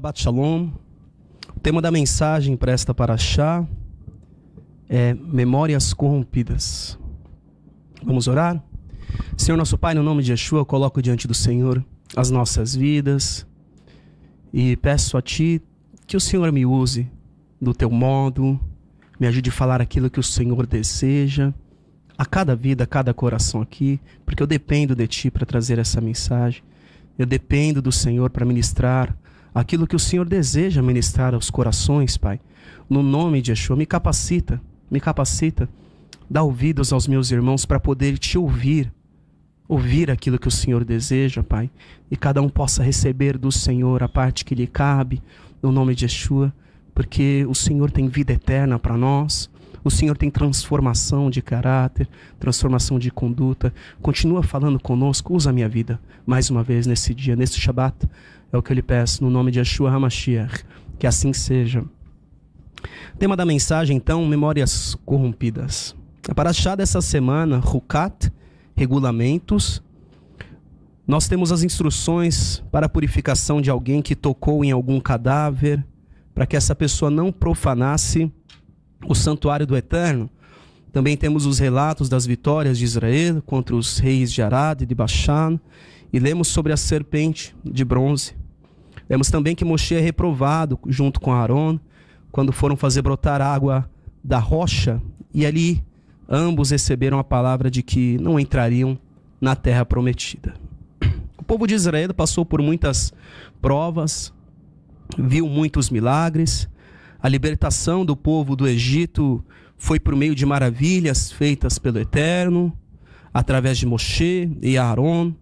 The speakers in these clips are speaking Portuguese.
Shabbat Shalom. O tema da mensagem para esta paraxá é memórias corrompidas. Vamos orar? Senhor nosso Pai, no nome de Yeshua, eu coloco diante do Senhor as nossas vidas e peço a Ti que o Senhor me use do Teu modo, me ajude a falar aquilo que o Senhor deseja a cada vida, a cada coração aqui, porque eu dependo de Ti para trazer essa mensagem. Eu dependo do Senhor para ministrar aquilo que o Senhor deseja ministrar aos corações, Pai. No nome de Yeshua, me capacita, dá ouvidos aos meus irmãos para poder Te ouvir aquilo que o Senhor deseja, Pai. E cada um possa receber do Senhor a parte que lhe cabe, no nome de Yeshua, porque o Senhor tem vida eterna para nós. O Senhor tem transformação de caráter, transformação de conduta. Continua falando conosco, usa a minha vida. Mais uma vez nesse dia, nesse Shabbat, é o que eu lhe peço, no nome de Yeshua HaMashiach. Que assim seja. Tema da mensagem, então, memórias corrompidas. A paraxá dessa semana, Hukat, regulamentos. Nós temos as instruções para a purificação de alguém que tocou em algum cadáver, para que essa pessoa não profanasse o santuário do Eterno. Também temos os relatos das vitórias de Israel contra os reis de Arad e de Bashan. E lemos sobre a serpente de bronze. Lemos também que Moshe é reprovado junto com Aaron, quando foram fazer brotar água da rocha. E ali ambos receberam a palavra de que não entrariam na terra prometida. O povo de Israel passou por muitas provas, viu muitos milagres. A libertação do povo do Egito foi por meio de maravilhas feitas pelo Eterno, através de Moshe e Aaron.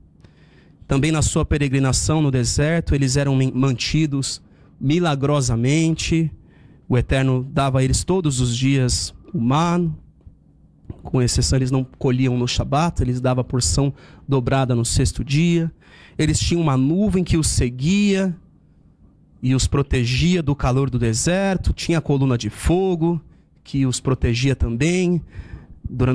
Também na sua peregrinação no deserto, eles eram mantidos milagrosamente. O Eterno dava a eles todos os dias o maná. Com exceção, eles não colhiam no Shabat, eles davam a porção dobrada no sexto dia. Eles tinham uma nuvem que os seguia e os protegia do calor do deserto. Tinha a coluna de fogo que os protegia também.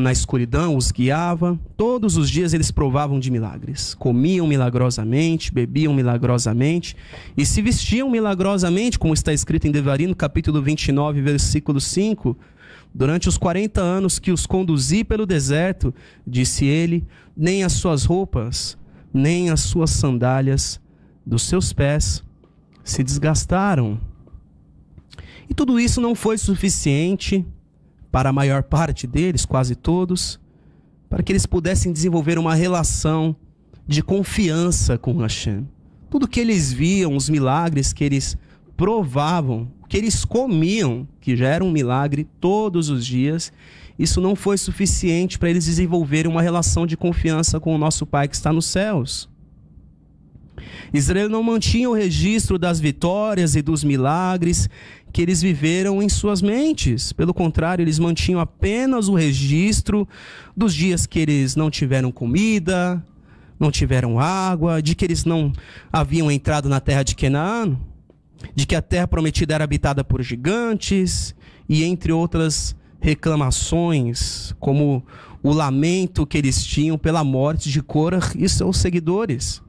Na escuridão os guiava. Todos os dias eles provavam de milagres. Comiam milagrosamente, bebiam milagrosamente e se vestiam milagrosamente, como está escrito em Devarim, no capítulo 29, versículo 5. Durante os 40 anos que os conduzi pelo deserto, disse ele, nem as suas roupas, nem as suas sandálias dos seus pés se desgastaram. E tudo isso não foi suficiente para a maior parte deles, quase todos, para que eles pudessem desenvolver uma relação de confiança com Hashem. Tudo que eles viam, os milagres que eles provavam, que eles comiam, que já era um milagre todos os dias, isso não foi suficiente para eles desenvolverem uma relação de confiança com o nosso Pai que está nos céus. Israel não mantinha o registro das vitórias e dos milagres que eles viveram em suas mentes. Pelo contrário, eles mantinham apenas o registro dos dias que eles não tiveram comida, não tiveram água, de que eles não haviam entrado na terra de Canaã, de que a terra prometida era habitada por gigantes, e entre outras reclamações, como o lamento que eles tinham pela morte de Korah e seus seguidores.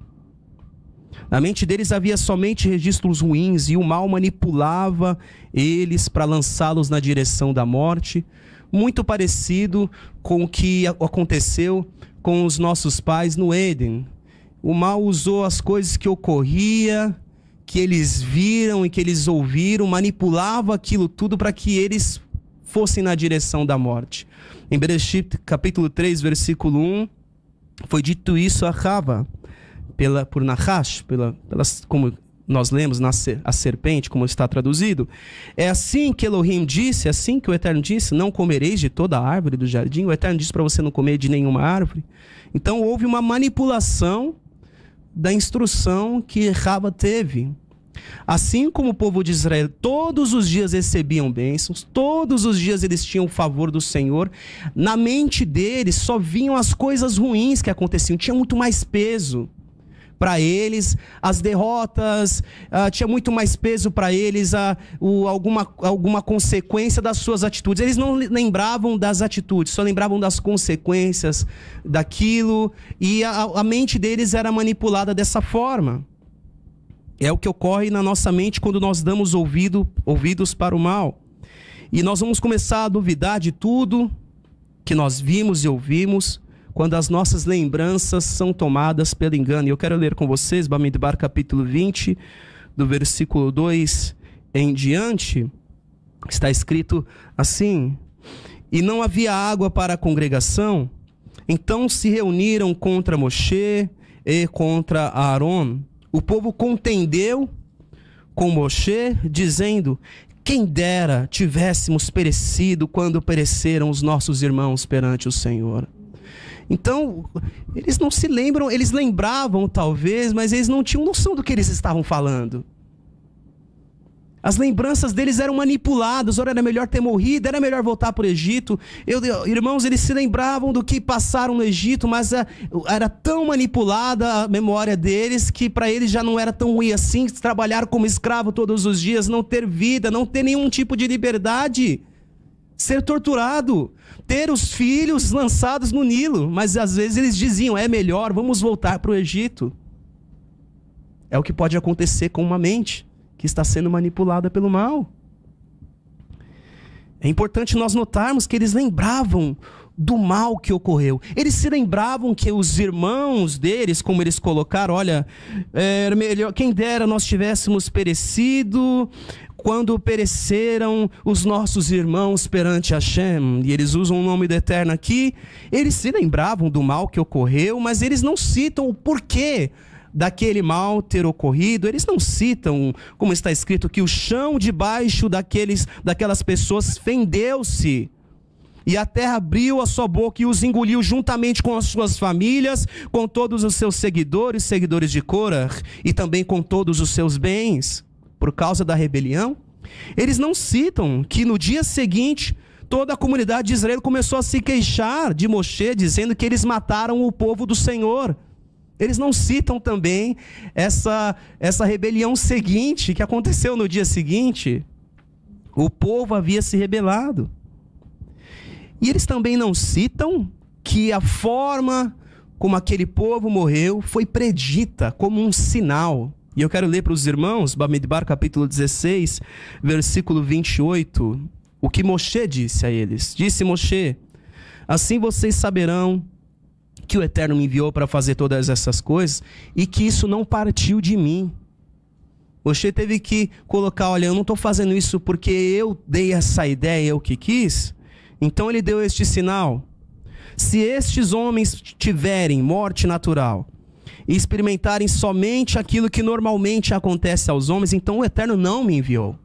Na mente deles havia somente registros ruins e o mal manipulava eles para lançá-los na direção da morte, muito parecido com o que aconteceu com os nossos pais no Éden. O mal usou as coisas que ocorriam, que eles viram e que eles ouviram, manipulava aquilo tudo para que eles fossem na direção da morte. Em Bereshit, capítulo 3, versículo 1, foi dito isso a Chava, por Nahash, como nós lemos, a serpente, como está traduzido. É assim que Elohim disse, é assim que o Eterno disse, não comereis de toda a árvore do jardim. O Eterno disse para você não comer de nenhuma árvore. Então houve uma manipulação da instrução que Chava teve. Assim como o povo de Israel todos os dias recebiam bênçãos, todos os dias eles tinham o favor do Senhor, na mente deles só vinham as coisas ruins que aconteciam, tinha muito mais peso para eles, as derrotas, tinha muito mais peso para eles, alguma consequência das suas atitudes. Eles não lembravam das atitudes, só lembravam das consequências daquilo, e a mente deles era manipulada dessa forma. É o que ocorre na nossa mente quando nós damos ouvidos para o mal. E nós vamos começar a duvidar de tudo que nós vimos e ouvimos quando as nossas lembranças são tomadas pelo engano. E eu quero ler com vocês, Bamidbar capítulo 20, do versículo 2 em diante. Está escrito assim: e não havia água para a congregação, então se reuniram contra Moshe e contra Aaron. O povo contendeu com Moshe, dizendo: quem dera tivéssemos perecido quando pereceram os nossos irmãos perante o Senhor. Então, eles não se lembram, eles lembravam talvez, mas eles não tinham noção do que eles estavam falando. As lembranças deles eram manipuladas. Ora, era melhor ter morrido, era melhor voltar para o Egito. Irmãos, eles se lembravam do que passaram no Egito, mas era tão manipulada a memória deles que para eles já não era tão ruim assim trabalhar como escravo todos os dias, não ter vida, não ter nenhum tipo de liberdade, ser torturado, ter os filhos lançados no Nilo. Mas às vezes eles diziam: é melhor, vamos voltar para o Egito. É o que pode acontecer com uma mente que está sendo manipulada pelo mal. É importante nós notarmos que eles lembravam do mal que ocorreu. Eles se lembravam que os irmãos deles, como eles colocaram, olha, era melhor, quem dera nós tivéssemos perecido quando pereceram os nossos irmãos perante Hashem. E eles usam o nome do Eterno aqui. Eles se lembravam do mal que ocorreu, mas eles não citam o porquê daquele mal ter ocorrido. Eles não citam, como está escrito, que o chão debaixo daquelas pessoas fendeu-se, e a terra abriu a sua boca e os engoliu juntamente com as suas famílias, com todos os seus seguidores de Korah, e também com todos os seus bens, por causa da rebelião. Eles não citam que no dia seguinte toda a comunidade de Israel começou a se queixar de Moshe, dizendo que eles mataram o povo do Senhor. Eles não citam também essa rebelião seguinte, que aconteceu no dia seguinte. O povo havia se rebelado. E eles também não citam que a forma como aquele povo morreu foi predita como um sinal. E eu quero ler para os irmãos, Bamidbar capítulo 16, versículo 28, o que Moshe disse a eles. Disse Moshe: assim vocês saberão que o Eterno me enviou para fazer todas essas coisas, e que isso não partiu de mim. Moshe teve que colocar: olha, eu não estou fazendo isso porque eu dei essa ideia, eu que quis. Então ele deu este sinal: se estes homens tiverem morte natural e experimentarem somente aquilo que normalmente acontece aos homens, então o Eterno não me enviou.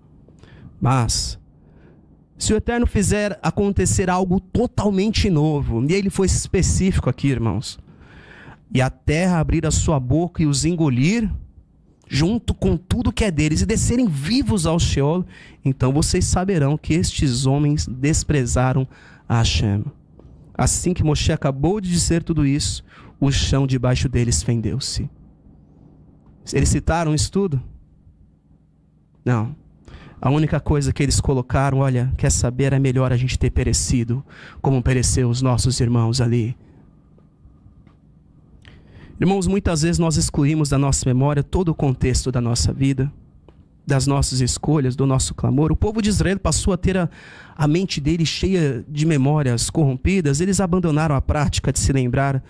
Mas se o Eterno fizer acontecer algo totalmente novo, e ele foi específico aqui, irmãos, e a terra abrir a sua boca e os engolir, junto com tudo que é deles, e descerem vivos ao Sheol, então vocês saberão que estes homens desprezaram a Hashem. Assim que Moshe acabou de dizer tudo isso, o chão debaixo deles fendeu-se. Eles citaram isso tudo? Não. A única coisa que eles colocaram: olha, quer saber, é melhor a gente ter perecido como pereceu os nossos irmãos ali. Irmãos, muitas vezes nós excluímos da nossa memória todo o contexto da nossa vida, das nossas escolhas, do nosso clamor. O povo de Israel passou a ter a mente dele cheia de memórias corrompidas. Eles abandonaram a prática de se lembrar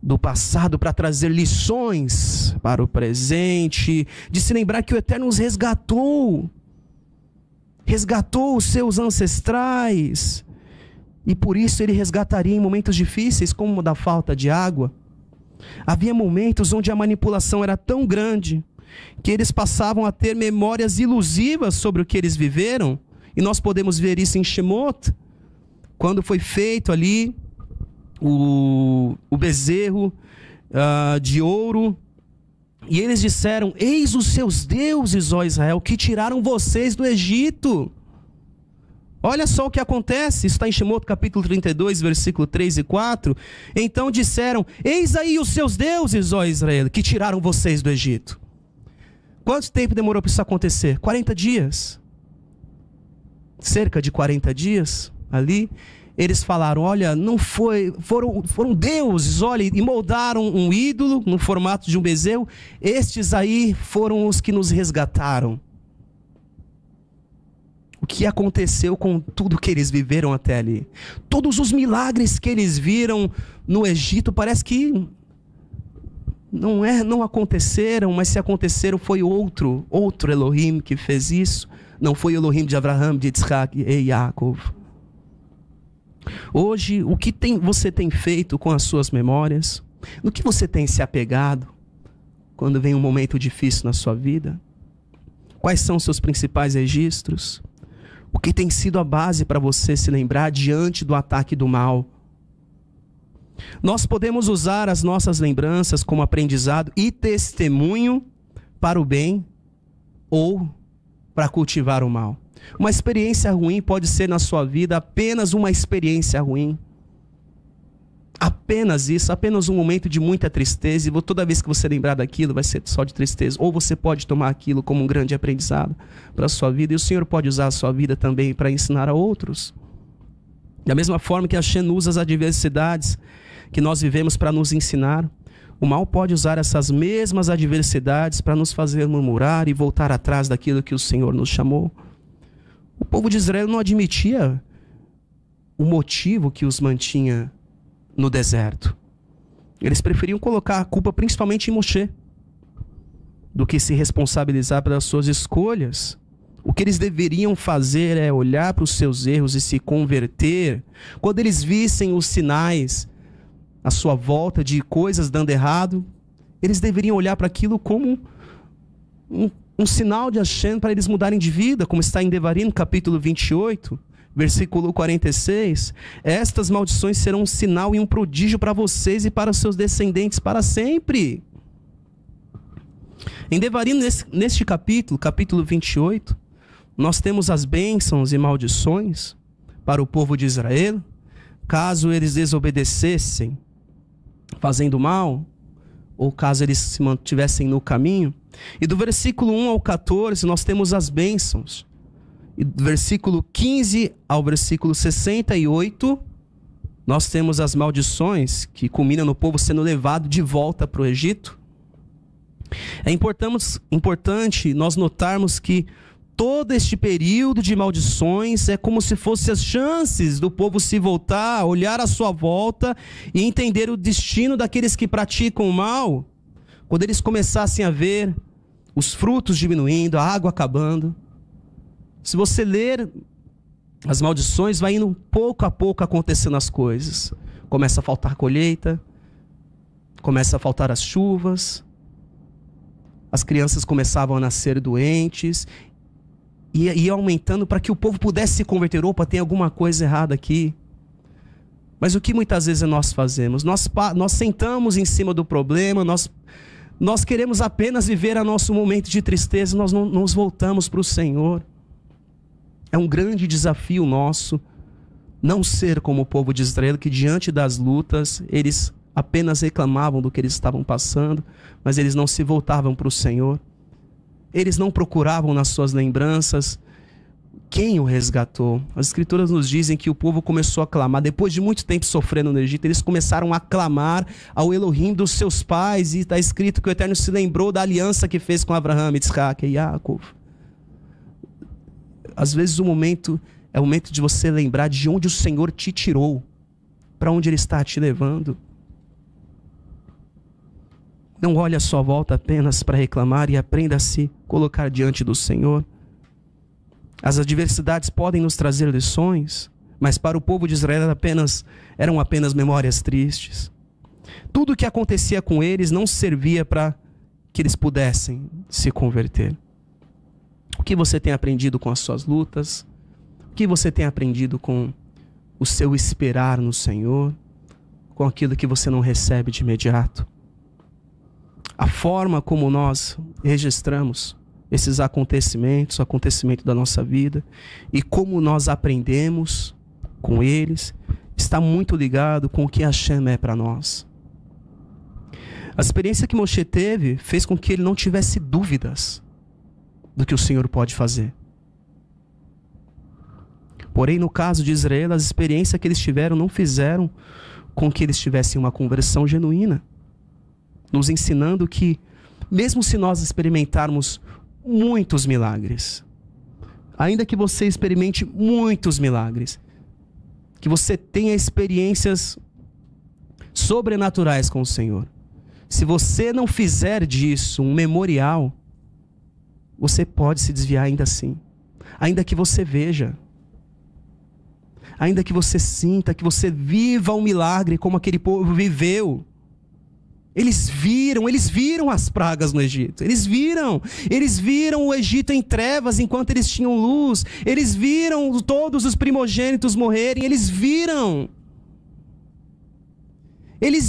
do passado para trazer lições para o presente, de se lembrar que o Eterno os resgatou os seus ancestrais, e por isso ele resgataria em momentos difíceis, como o da falta de água. Havia momentos onde a manipulação era tão grande que eles passavam a ter memórias ilusivas sobre o que eles viveram, e nós podemos ver isso em Shemot, quando foi feito ali o bezerro de ouro. E eles disseram: eis os seus deuses, ó Israel, que tiraram vocês do Egito. Olha só o que acontece, isso está em Shemot capítulo 32, versículo 3 e 4. Então disseram: eis aí os seus deuses, ó Israel, que tiraram vocês do Egito. Quanto tempo demorou para isso acontecer? 40 dias. Cerca de 40 dias ali. eles falaram, olha, não foram deuses, olha, e moldaram um ídolo no formato de um bezerro. Estes aí foram os que nos resgataram. O que aconteceu com tudo que eles viveram até ali? Todos os milagres que eles viram no Egito, parece que não aconteceram, mas se aconteceram foi outro Elohim que fez isso. Não foi o Elohim de Abraham, de Isaac e Jacob. Hoje, o que você tem feito com as suas memórias? No que você tem se apegado quando vem um momento difícil na sua vida? Quais são os seus principais registros? O que tem sido a base para você se lembrar diante do ataque do mal? Nós podemos usar as nossas lembranças como aprendizado e testemunho para o bem ou para cultivar o mal. Uma experiência ruim pode ser na sua vida apenas uma experiência ruim. Apenas isso, apenas um momento de muita tristeza, e toda vez que você lembrar daquilo vai ser só de tristeza. Ou você pode tomar aquilo como um grande aprendizado para a sua vida, e o Senhor pode usar a sua vida também para ensinar a outros. Da mesma forma que Hashem usa as adversidades que nós vivemos para nos ensinar, o mal pode usar essas mesmas adversidades para nos fazer murmurar e voltar atrás daquilo que o Senhor nos chamou. O povo de Israel não admitia o motivo que os mantinha no deserto. Eles preferiam colocar a culpa principalmente em Moshe, do que se responsabilizar pelas suas escolhas. O que eles deveriam fazer é olhar para os seus erros e se converter. Quando eles vissem os sinais à sua volta de coisas dando errado, eles deveriam olhar para aquilo como um sinal de Hashem para eles mudarem de vida, como está em Devarim, capítulo 28, versículo 46. Estas maldições serão um sinal e um prodígio para vocês e para os seus descendentes para sempre. Em Devarim, neste capítulo 28, nós temos as bênçãos e maldições para o povo de Israel, caso eles desobedecessem fazendo mal, ou caso eles se mantivessem no caminho. E do versículo 1 ao 14, nós temos as bênçãos. E do versículo 15 ao versículo 68, nós temos as maldições, que culminam no povo sendo levado de volta para o Egito. É importante nós notarmos que todo este período de maldições é como se fossem as chances do povo se voltar, olhar à sua volta e entender o destino daqueles que praticam o mal. Quando eles começassem a ver os frutos diminuindo, a água acabando. Se você ler as maldições, vai indo pouco a pouco acontecendo as coisas. Começa a faltar colheita, começa a faltar as chuvas, as crianças começavam a nascer doentes, e ia aumentando para que o povo pudesse se converter. Opa, tem alguma coisa errada aqui. Mas o que muitas vezes nós fazemos? Nós sentamos em cima do problema, nós queremos apenas viver a nosso momento de tristeza, nós não nos voltamos para o Senhor. É um grande desafio nosso não ser como o povo de Israel, que diante das lutas, eles apenas reclamavam do que eles estavam passando, mas eles não se voltavam para o Senhor. Eles não procuravam nas suas lembranças quem o resgatou. As Escrituras nos dizem que o povo começou a clamar. Depois de muito tempo sofrendo no Egito, eles começaram a clamar ao Elohim dos seus pais. E está escrito que o Eterno se lembrou da aliança que fez com Abraham, Isaac e Jacob. Às vezes é o momento de você lembrar de onde o Senhor te tirou, para onde Ele está te levando. Não olhe à sua volta apenas para reclamar e aprenda a se colocar diante do Senhor. As adversidades podem nos trazer lições, mas para o povo de Israel eram apenas memórias tristes. Tudo o que acontecia com eles não servia para que eles pudessem se converter. O que você tem aprendido com as suas lutas? O que você tem aprendido com o seu esperar no Senhor? Com aquilo que você não recebe de imediato? A forma como nós registramos esses acontecimentos, o acontecimento da nossa vida, e como nós aprendemos com eles, está muito ligado com o que Hashem é para nós. A experiência que Moshe teve fez com que ele não tivesse dúvidas do que o Senhor pode fazer. Porém, no caso de Israel, as experiências que eles tiveram não fizeram com que eles tivessem uma conversão genuína, nos ensinando que, mesmo se nós experimentarmos muitos milagres, ainda que você experimente muitos milagres, que você tenha experiências sobrenaturais com o Senhor, se você não fizer disso um memorial, você pode se desviar ainda assim. Ainda que você veja, ainda que você sinta, que você viva um milagre como aquele povo viveu. Eles viram as pragas no Egito. Eles viram o Egito em trevas enquanto eles tinham luz. Eles viram todos os primogênitos morrerem. Eles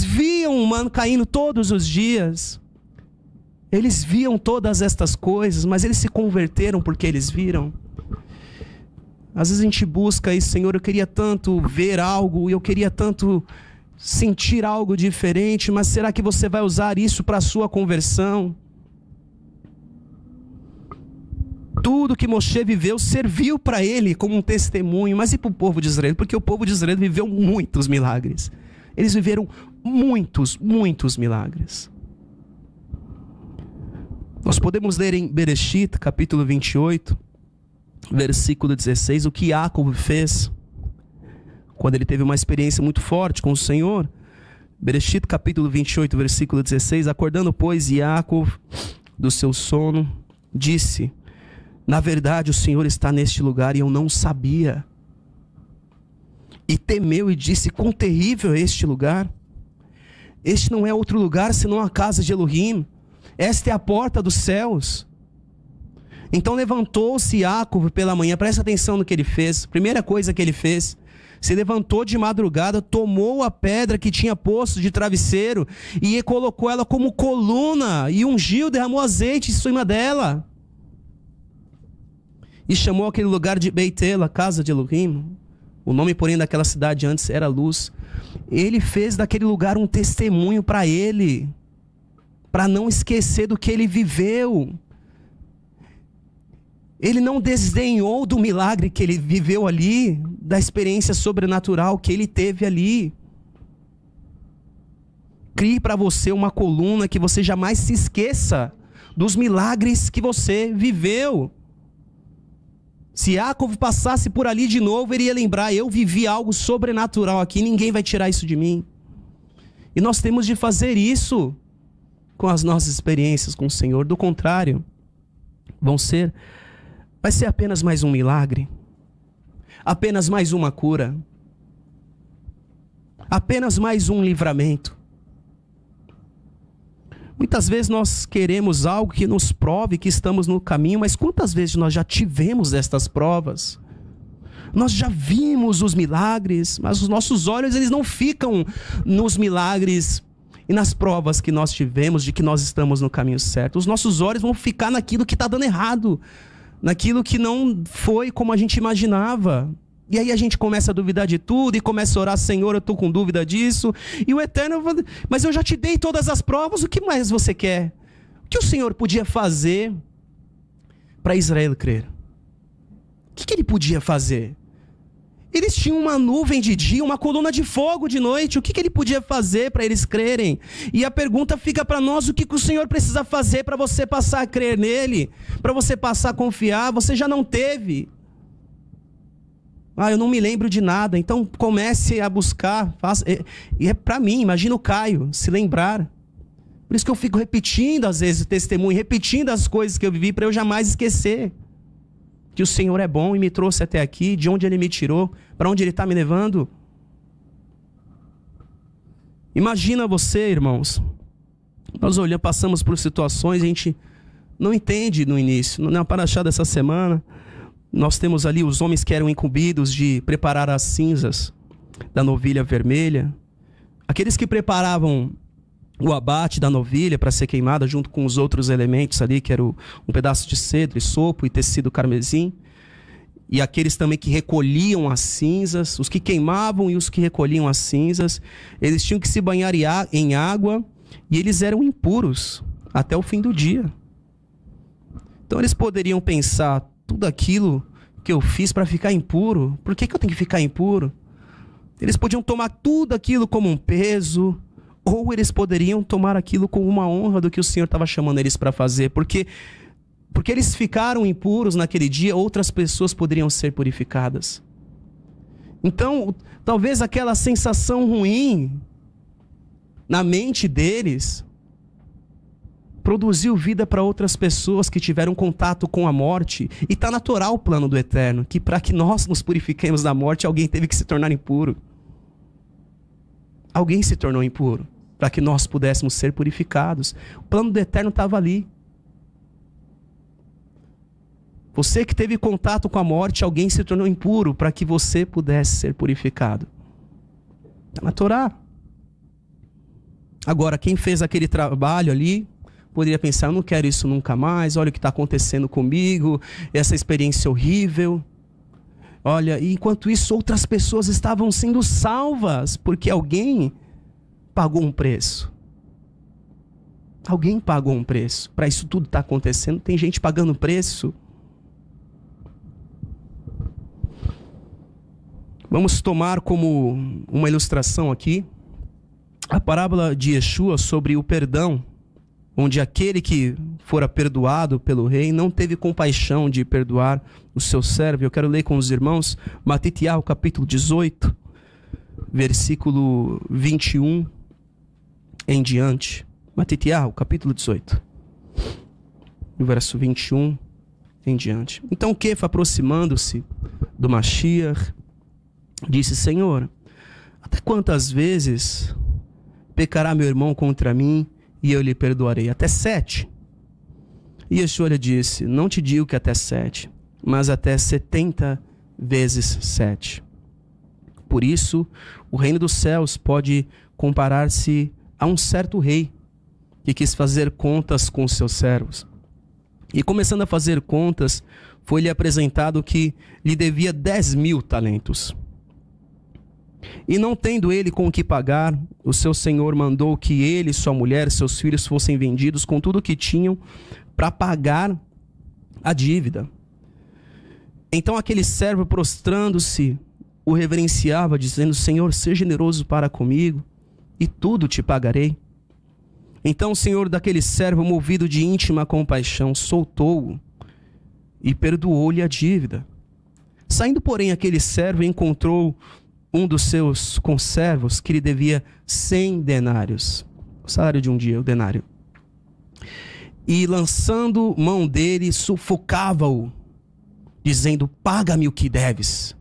viam o mano caindo todos os dias. Eles viam todas estas coisas, mas eles se converteram porque eles viram. Às vezes a gente busca isso, Senhor, eu queria tanto ver algo, eu queria tanto sentir algo diferente, mas será que você vai usar isso para a sua conversão? Tudo que Moshe viveu serviu para ele como um testemunho, mas e para o povo de Israel? Porque o povo de Israel viveu muitos milagres. Eles viveram muitos milagres. Nós podemos ler em Bereshit, capítulo 28, versículo 16, o que Jacob fez quando ele teve uma experiência muito forte com o Senhor. Bereshit, capítulo 28, versículo 16, acordando, pois, Jacob do seu sono, disse: na verdade o Senhor está neste lugar e eu não sabia. E temeu e disse: quão terrível é este lugar! Este não é outro lugar senão a casa de Elohim. Esta é a porta dos céus. Então levantou-se Jacob pela manhã. Presta atenção no que ele fez. Primeira coisa que ele fez: se levantou de madrugada, tomou a pedra que tinha posto de travesseiro e colocou ela como coluna, e ungiu, derramou azeite em cima dela. E chamou aquele lugar de Beit-El, a casa de Elohim. O nome, porém, daquela cidade antes era Luz. Ele fez daquele lugar um testemunho para ele, para não esquecer do que ele viveu. Ele não desdenhou do milagre que ele viveu ali, da experiência sobrenatural que ele teve ali. Crie para você uma coluna que você jamais se esqueça dos milagres que você viveu. Se Jacob passasse por ali de novo, ele ia lembrar: eu vivi algo sobrenatural aqui, ninguém vai tirar isso de mim. E nós temos de fazer isso com as nossas experiências com o Senhor. Do contrário, vai ser apenas mais um milagre, apenas mais uma cura, apenas mais um livramento. Muitas vezes nós queremos algo que nos prove que estamos no caminho, mas quantas vezes nós já tivemos estas provas? Nós já vimos os milagres, mas os nossos olhos, eles não ficam nos milagres e nas provas que nós tivemos de que nós estamos no caminho certo. Os nossos olhos vão ficar naquilo que está dando errado, naquilo que não foi como a gente imaginava. E aí a gente começa a duvidar de tudo e começa a orar: Senhor, eu estou com dúvida disso. E o Eterno: mas eu já te dei todas as provas, o que mais você quer? O que o Senhor podia fazer para Israel crer? O que ele podia fazer? Eles tinham uma nuvem de dia, uma coluna de fogo de noite. O que ele podia fazer para eles crerem? E a pergunta fica para nós: o que o Senhor precisa fazer para você passar a crer nele? Para você passar a confiar? Você já não teve. Eu não me lembro de nada. Então comece a buscar. E é para mim, imagina o Caio se lembrar. Por isso que eu fico repetindo às vezes o testemunho, repetindo as coisas que eu vivi, para eu jamais esquecer que o Senhor é bom e me trouxe até aqui, de onde Ele me tirou, para onde Ele está me levando. Imagina você, irmãos, nós passamos por situações, a gente não entende no início. Na paraxá dessa semana, nós temos ali os homens que eram incumbidos de preparar as cinzas da novilha vermelha. Aqueles que preparavam o abate da novilha para ser queimada junto com os outros elementos ali, que era um pedaço de cedro, sopo e tecido carmesim. E aqueles também que recolhiam as cinzas, os que queimavam e os que recolhiam as cinzas, eles tinham que se banhar em água e eles eram impuros até o fim do dia. Então eles poderiam pensar: tudo aquilo que eu fiz para ficar impuro? Por que eu tenho que ficar impuro? Eles podiam tomar tudo aquilo como um peso, ou eles poderiam tomar aquilo como uma honra do que o Senhor estava chamando eles para fazer. Porque eles ficaram impuros naquele dia, outras pessoas poderiam ser purificadas. Então, talvez aquela sensação ruim na mente deles produziu vida para outras pessoas que tiveram contato com a morte. E está natural o plano do Eterno, que para que nós nos purifiquemos da morte, alguém teve que se tornar impuro. Alguém se tornou impuro para que nós pudéssemos ser purificados. O plano do Eterno estava ali. Você que teve contato com a morte, alguém se tornou impuro para que você pudesse ser purificado. Está na Torá. Agora, quem fez aquele trabalho ali, poderia pensar, eu não quero isso nunca mais, olha o que está acontecendo comigo, essa experiência horrível. Olha, e enquanto isso, outras pessoas estavam sendo salvas, porque alguém pagou um preço. Alguém pagou um preço. Para isso tudo estar acontecendo, tem gente pagando preço. Vamos tomar como uma ilustração aqui a parábola de Yeshua sobre o perdão, onde aquele que fora perdoado pelo rei não teve compaixão de perdoar o seu servo. Eu quero ler com os irmãos Matitiahu, capítulo 18, versículo 21 em diante. Matitiahu, capítulo 18, verso 21 em diante. Então Kefa, aproximando-se do Mashiach, disse: Senhor, até quantas vezes pecará meu irmão contra mim e eu lhe perdoarei? Até 7. E Yeshua lhe disse: não te digo que até 7, mas até 70 vezes 7. Por isso, o reino dos céus pode comparar-se a um certo rei que quis fazer contas com seus servos. E começando a fazer contas, foi-lhe apresentado que lhe devia 10.000 talentos. E não tendo ele com o que pagar, o seu senhor mandou que ele, sua mulher, seus filhos fossem vendidos com tudo o que tinham para pagar a dívida. Então aquele servo, prostrando-se, o reverenciava, dizendo: Senhor, seja generoso para comigo, e tudo te pagarei. Então o senhor daquele servo, movido de íntima compaixão, soltou-o e perdoou-lhe a dívida. Saindo, porém, aquele servo encontrou um dos seus conservos que lhe devia 100 denários. O salário de um dia, o denário. E lançando mão dele, sufocava-o, dizendo: paga-me o que deves.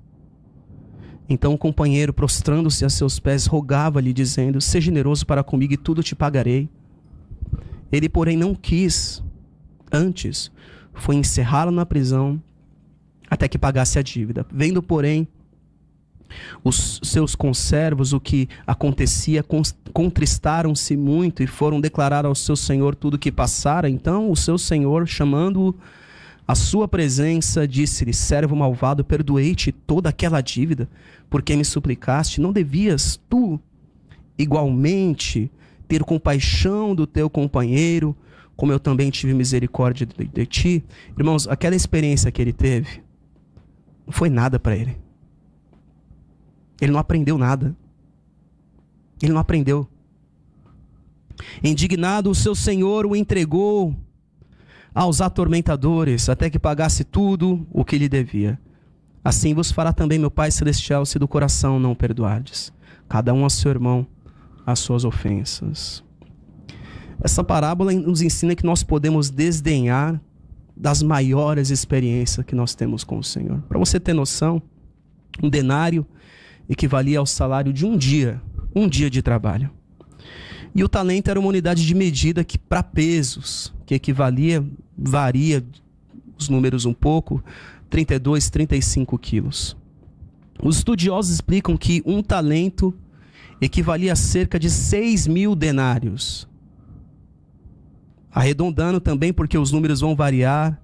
Então o companheiro, prostrando-se a seus pés, rogava-lhe, dizendo: seja generoso para comigo e tudo te pagarei. Ele, porém, não quis. Antes, foi encerrá-lo na prisão até que pagasse a dívida. Vendo, porém, os seus conservos o que acontecia, contristaram-se muito e foram declarar ao seu senhor tudo o que passara. Então o seu senhor, chamando-o à sua presença, disse-lhe: servo malvado, perdoei-te toda aquela dívida, porque me suplicaste. Não devias tu igualmente ter compaixão do teu companheiro, como eu também tive misericórdia de ti? Irmãos, aquela experiência que ele teve não foi nada para ele. Ele não aprendeu nada. Ele não aprendeu. Indignado, o seu senhor o entregou aos atormentadores, até que pagasse tudo o que lhe devia. Assim vos fará também meu Pai Celestial, se do coração não perdoardes cada um a seu irmão as suas ofensas. Essa parábola nos ensina que nós podemos desdenhar das maiores experiências que nós temos com o Senhor. Para você ter noção, um denário equivalia ao salário de um dia de trabalho. E o talento era uma unidade de medida que, para pesos, que varia os números um pouco, 32, 35 quilos. Os estudiosos explicam que um talento equivalia a cerca de 6.000 denários. Arredondando também, porque os números vão variar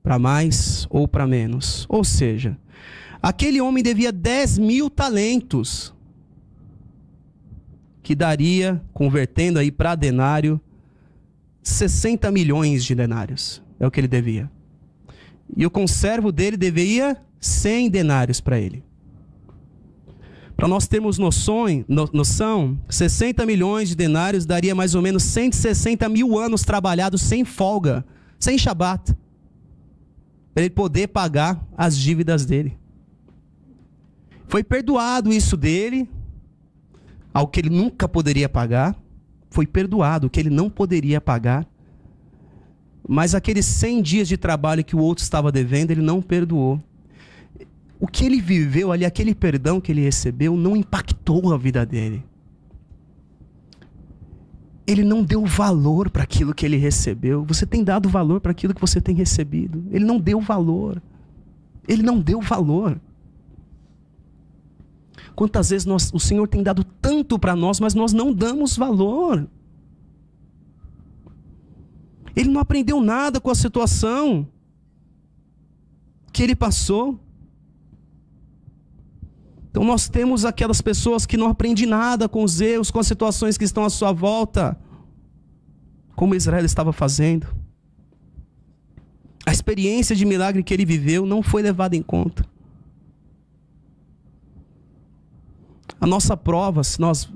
para mais ou para menos. Ou seja, aquele homem devia 10.000 talentos, que daria, convertendo aí para denário, 60 milhões de denários. É o que ele devia. E o conservo dele deveria 100 denários para ele. Para nós termos noção, 60 milhões de denários daria mais ou menos 160 mil anos trabalhados sem folga, sem shabat, para ele poder pagar as dívidas dele. Foi perdoado isso dele, ao que ele nunca poderia pagar. Foi perdoado o que ele não poderia pagar. Mas aqueles 100 dias de trabalho que o outro estava devendo, ele não perdoou. O que ele viveu ali, aquele perdão que ele recebeu, não impactou a vida dele. Ele não deu valor para aquilo que ele recebeu. Você tem dado valor para aquilo que você tem recebido? Ele não deu valor. Ele não deu valor. Quantas vezes o Senhor tem dado tanto para nós, mas nós não damos valor. Ele não aprendeu nada com a situação que ele passou. Então nós temos aquelas pessoas que não aprendem nada com os erros, com as situações que estão à sua volta, como Israel estava fazendo. A experiência de milagre que ele viveu não foi levada em conta. A nossa prova, se nós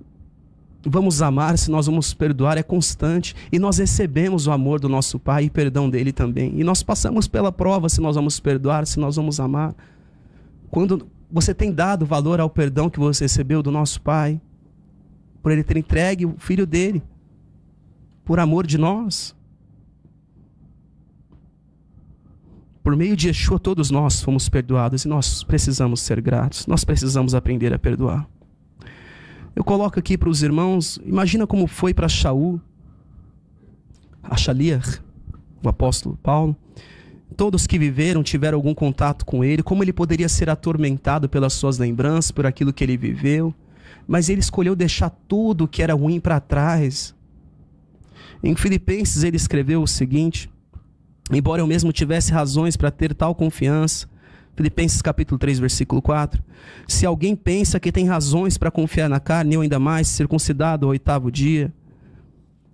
vamos amar, se nós vamos perdoar, é constante. E nós recebemos o amor do nosso Pai e perdão dele também. E nós passamos pela prova se nós vamos perdoar, se nós vamos amar. Quando você tem dado valor ao perdão que você recebeu do nosso Pai, por ele ter entregue o Filho dele, por amor de nós. Por meio de Yeshua, todos nós fomos perdoados e nós precisamos ser gratos. Nós precisamos aprender a perdoar. Eu coloco aqui para os irmãos, imagina como foi para Shaul, a Shaliach, o apóstolo Paulo. Todos que viveram, tiveram algum contato com ele, como ele poderia ser atormentado pelas suas lembranças, por aquilo que ele viveu. Mas ele escolheu deixar tudo que era ruim para trás. Em Filipenses ele escreveu o seguinte: embora eu mesmo tivesse razões para ter tal confiança, Filipenses capítulo 3, versículo 4, se alguém pensa que tem razões para confiar na carne, eu ainda mais, circuncidado ao 8º dia,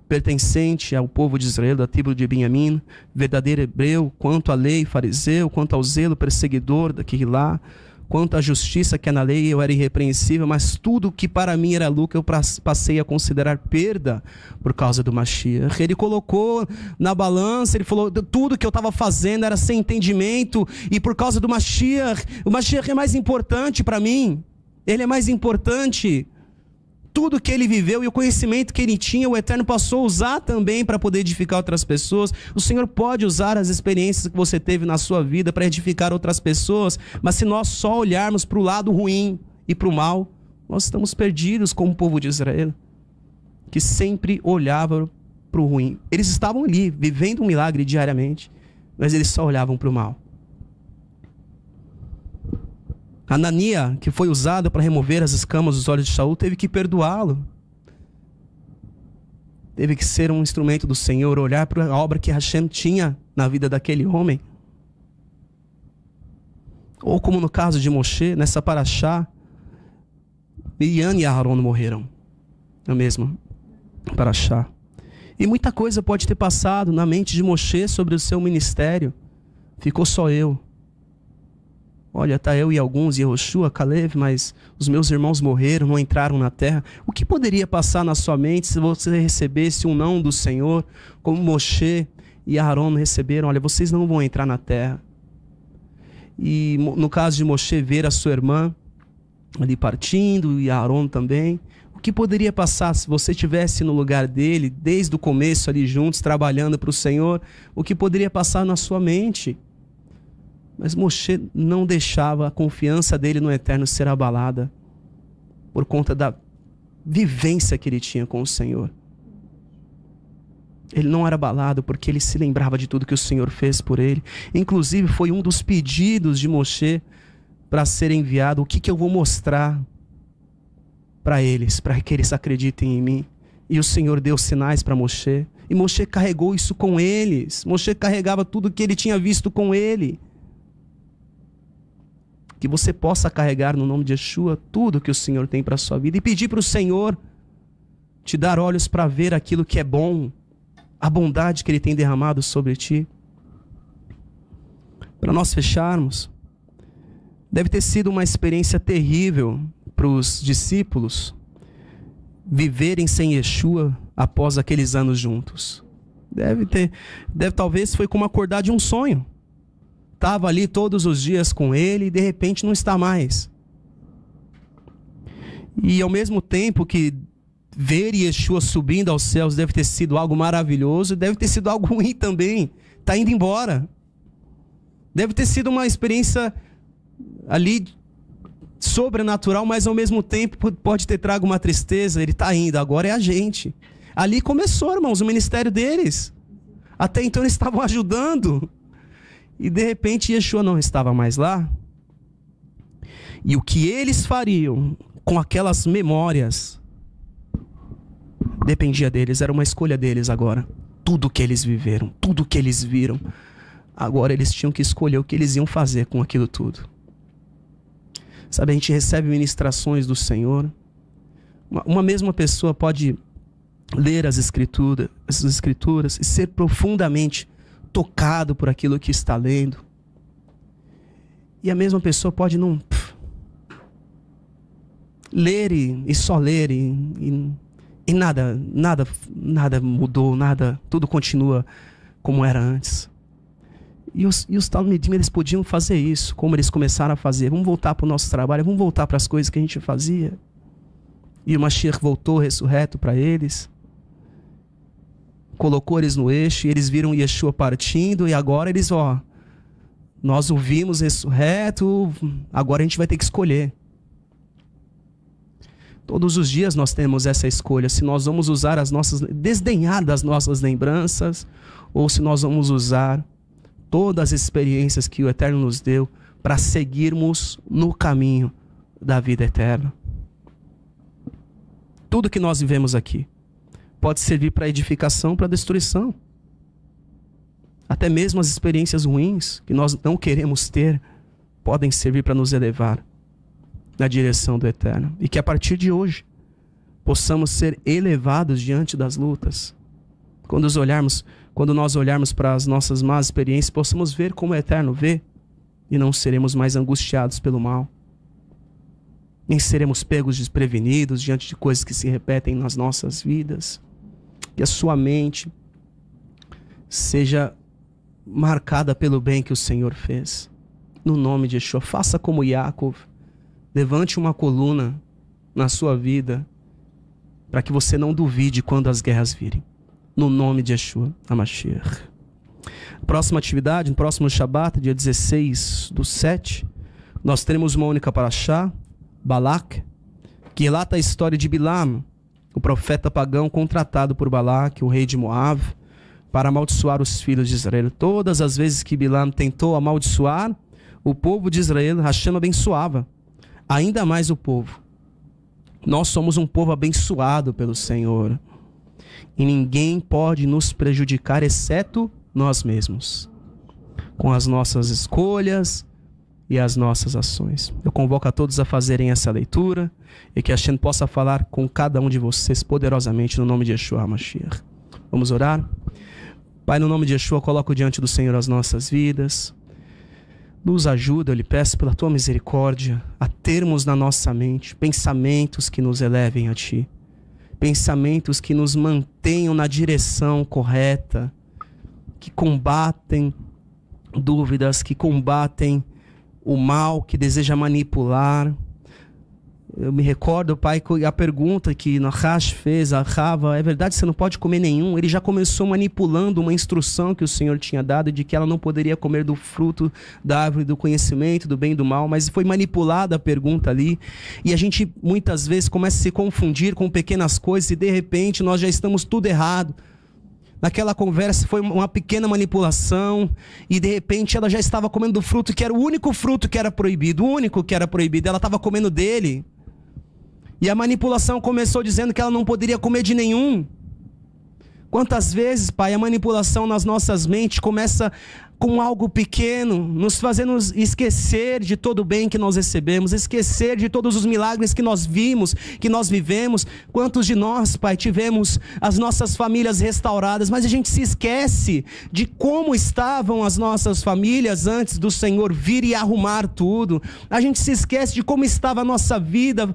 pertencente ao povo de Israel, da tribo de Benjamim, verdadeiro hebreu, quanto à lei, fariseu, quanto ao zelo, perseguidor daquele lá, quanto à justiça que é na lei, eu era irrepreensível, mas tudo que para mim era lucro, eu passei a considerar perda por causa do Mashiach. Ele colocou na balança, ele falou, tudo que eu estava fazendo era sem entendimento, e por causa do Mashiach, o Mashiach é mais importante para mim, ele é mais importante. Tudo que ele viveu e o conhecimento que ele tinha, o Eterno passou a usar também para poder edificar outras pessoas. O Senhor pode usar as experiências que você teve na sua vida para edificar outras pessoas, mas se nós só olharmos para o lado ruim e para o mal, nós estamos perdidos como o povo de Israel, que sempre olhava para o ruim. Eles estavam ali, vivendo um milagre diariamente, mas eles só olhavam para o mal. Anania, que foi usada para remover as escamas dos olhos de Shaul, teve que perdoá-lo. Teve que ser um instrumento do Senhor, olhar para a obra que Hashem tinha na vida daquele homem. Ou como no caso de Moshe, nessa paraxá, Miriam e Aharon morreram. É o mesmo paraxá. E muita coisa pode ter passado na mente de Moshe sobre o seu ministério. Ficou só eu. Olha, está eu e alguns, Yehoshua, Caleb, mas os meus irmãos morreram, não entraram na terra. O que poderia passar na sua mente se você recebesse um não do Senhor, como Moshe e Aharon receberam? Olha, vocês não vão entrar na terra. E no caso de Moshe, ver a sua irmã ali partindo, e Aharon também. O que poderia passar se você estivesse no lugar dele, desde o começo ali juntos, trabalhando para o Senhor? O que poderia passar na sua mente? Mas Moshe não deixava a confiança dele no Eterno ser abalada por conta da vivência que ele tinha com o Senhor. Ele não era abalado porque ele se lembrava de tudo que o Senhor fez por ele. Inclusive foi um dos pedidos de Moshe para ser enviado. O que eu vou mostrar para eles, para que eles acreditem em mim? E o Senhor deu sinais para Moshe. E Moshe carregou isso com eles. Moshe carregava tudo que ele tinha visto com ele. Que você possa carregar no nome de Yeshua tudo que o Senhor tem para a sua vida. E pedir para o Senhor te dar olhos para ver aquilo que é bom. A bondade que Ele tem derramado sobre ti. para nós fecharmos, deve ter sido uma experiência terrível para os discípulos viverem sem Yeshua após aqueles anos juntos. Talvez foi como acordar de um sonho. Estava ali todos os dias com ele e de repente não está mais. E ao mesmo tempo que ver Yeshua subindo aos céus deve ter sido algo maravilhoso, deve ter sido algo ruim também. Está indo embora. Deve ter sido uma experiência ali sobrenatural, mas ao mesmo tempo pode ter trago uma tristeza. Ele está indo, agora é a gente. Ali começou, irmãos, o ministério deles. Até então eles estavam ajudando. E de repente Yeshua não estava mais lá. E o que eles fariam com aquelas memórias dependia deles, era uma escolha deles agora. Tudo que eles viveram, tudo que eles viram, agora eles tinham que escolher o que eles iam fazer com aquilo tudo. Sabe, a gente recebe ministrações do Senhor. Uma mesma pessoa pode ler as escrituras e ser profundamente tocado por aquilo que está lendo. E a mesma pessoa pode não ler e só ler e nada mudou, tudo continua como era antes. E os talmidim, eles podiam fazer isso, como eles começaram a fazer. Vamos voltar para o nosso trabalho, vamos voltar para as coisas que a gente fazia. E o Mashiach voltou ressurreto para eles, colocou eles no eixo, e eles viram Yeshua partindo, e agora eles, nós o vimos ressurreto, agora a gente vai ter que escolher. Todos os dias nós temos essa escolha, se nós vamos usar desdenhar das nossas lembranças, ou se nós vamos usar todas as experiências que o Eterno nos deu para seguirmos no caminho da vida eterna. Tudo que nós vivemos aqui pode servir para edificação, para destruição. Até mesmo as experiências ruins que nós não queremos ter podem servir para nos elevar na direção do Eterno. E que a partir de hoje possamos ser elevados diante das lutas. Quando nós olharmos para as nossas más experiências, possamos ver como o Eterno vê e não seremos mais angustiados pelo mal. Nem seremos pegos desprevenidos diante de coisas que se repetem nas nossas vidas. Que a sua mente seja marcada pelo bem que o Senhor fez. No nome de Yeshua, faça como Yaakov. Levante uma coluna na sua vida para que você não duvide quando as guerras virem. No nome de Yeshua HaMashiach. Próxima atividade, no próximo Shabat, dia 16/7, nós teremos uma única paraxá, Balak, que relata a história de Bilam, o profeta pagão contratado por Balaque, o rei de Moab, para amaldiçoar os filhos de Israel. Todas as vezes que Bilam tentou amaldiçoar o povo de Israel, Hashem abençoava ainda mais o povo. Nós somos um povo abençoado pelo Senhor. E ninguém pode nos prejudicar, exceto nós mesmos, com as nossas escolhas e as nossas ações. Eu convoco a todos a fazerem essa leitura e que a Hashem possa falar com cada um de vocês poderosamente no nome de Yeshua HaMashiach. Vamos orar? Pai, no nome de Yeshua, eu coloco diante do Senhor as nossas vidas. Nos ajuda, eu lhe peço pela tua misericórdia, a termos na nossa mente pensamentos que nos elevem a ti. Pensamentos que nos mantenham na direção correta, que combatem dúvidas, que combatem o mal que deseja manipular. Eu me recordo, Pai, que a pergunta que Nahash fez a Rava, é verdade, você não pode comer nenhum? Ele já começou manipulando uma instrução que o Senhor tinha dado de que ela não poderia comer do fruto da árvore do conhecimento, do bem e do mal, mas foi manipulada a pergunta ali, e a gente muitas vezes começa a se confundir com pequenas coisas e de repente nós já estamos tudo errado. Naquela conversa foi uma pequena manipulação e de repente ela já estava comendo do fruto que era o único fruto que era proibido, o único que era proibido, ela estava comendo dele. E a manipulação começou dizendo que ela não poderia comer de nenhum. Quantas vezes, Pai, a manipulação nas nossas mentes começa com algo pequeno, nos fazendo esquecer de todo o bem que nós recebemos, esquecer de todos os milagres que nós vimos, que nós vivemos. Quantos de nós, Pai, tivemos as nossas famílias restauradas, mas a gente se esquece de como estavam as nossas famílias antes do Senhor vir e arrumar tudo. A gente se esquece de como estava a nossa vida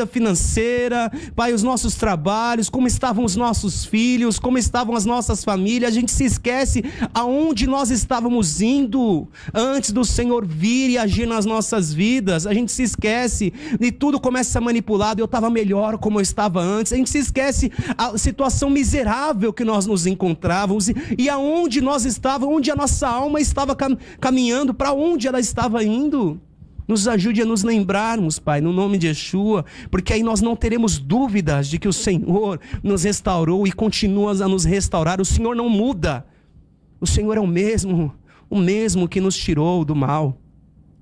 financeira, Pai, os nossos trabalhos, como estavam os nossos filhos, como estavam as nossas famílias. A gente se esquece aonde nós estávamos indo antes do Senhor vir e agir nas nossas vidas. A gente se esquece e tudo começa a ser manipulado. Eu estava melhor como eu estava antes. A gente se esquece a situação miserável que nós nos encontrávamos e aonde nós estávamos, onde a nossa alma estava caminhando, para onde ela estava indo. Nos ajude a nos lembrarmos, Pai, no nome de Yeshua, porque aí nós não teremos dúvidas de que o Senhor nos restaurou e continua a nos restaurar. O Senhor não muda. O Senhor é o mesmo que nos tirou do mal,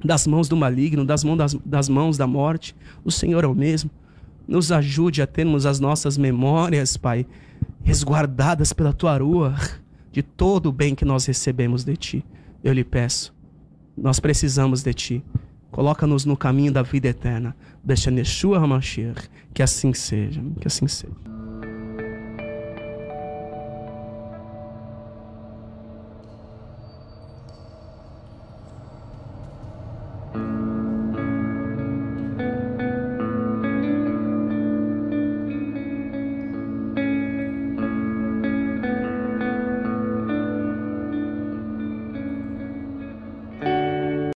das mãos do maligno, das mãos da morte. O Senhor é o mesmo. Nos ajude a termos as nossas memórias, Pai, resguardadas pela Tua Ruach, de todo o bem que nós recebemos de Ti. Eu lhe peço, nós precisamos de Ti. Coloca-nos no caminho da vida eterna. Deixa Yeshua HaMashiach, que assim seja, que assim seja.